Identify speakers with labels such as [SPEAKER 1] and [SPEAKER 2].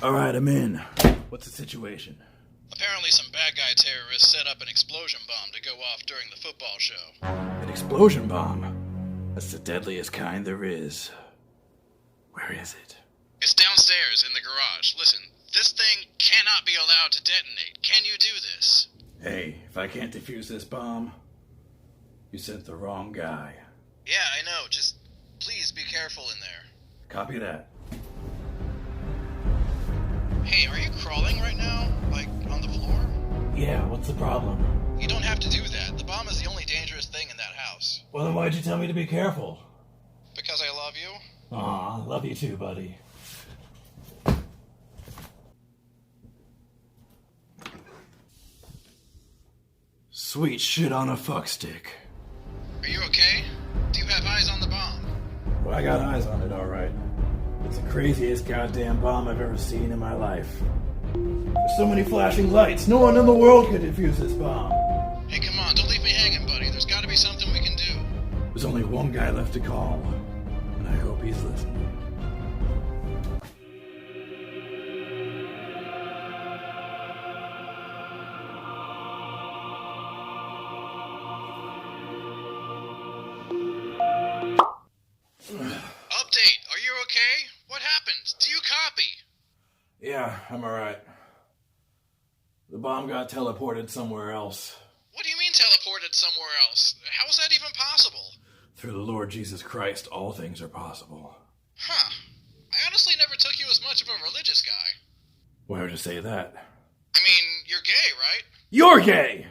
[SPEAKER 1] Alright, I'm in. What's the situation?
[SPEAKER 2] Apparently some bad guy terrorists set up an explosion bomb to go off during the football show.
[SPEAKER 1] An explosion bomb? That's the deadliest kind there is. Where is it?
[SPEAKER 2] It's downstairs in the garage. Listen, this thing cannot be allowed to detonate. Can you do this?
[SPEAKER 1] Hey, if I can't defuse this bomb, you sent the wrong guy.
[SPEAKER 2] Yeah, I know. Just please be careful in there.
[SPEAKER 1] Copy that.
[SPEAKER 2] Hey, are you crawling right now? Like, on the floor?
[SPEAKER 1] Yeah, what's the problem?
[SPEAKER 2] You don't have to do that. The bomb is the only dangerous thing in that house.
[SPEAKER 1] Well, then why'd you tell me to be careful?
[SPEAKER 2] Because I love you?
[SPEAKER 1] Aw, love you too, buddy. Sweet shit on a fuck stick.
[SPEAKER 2] Are you okay? Do you have eyes on the bomb?
[SPEAKER 1] Well, I got eyes on it, alright. It's the craziest goddamn bomb I've ever seen in my life. There's so many flashing lights, no one in the world could defuse this bomb.
[SPEAKER 2] Hey, come on, don't leave me hanging, buddy. There's gotta be something we can do.
[SPEAKER 1] There's only one guy left to call, and I hope he's listening.
[SPEAKER 2] Update, are you okay? What happened? Do you copy?
[SPEAKER 1] Yeah, I'm alright. The bomb got teleported somewhere else.
[SPEAKER 2] What do you mean teleported somewhere else? How is that even possible?
[SPEAKER 1] Through the Lord Jesus Christ, all things are possible.
[SPEAKER 2] Huh. I honestly never took you as much of a religious guy.
[SPEAKER 1] Why would you say that?
[SPEAKER 2] I mean, you're gay, right?
[SPEAKER 1] You're gay!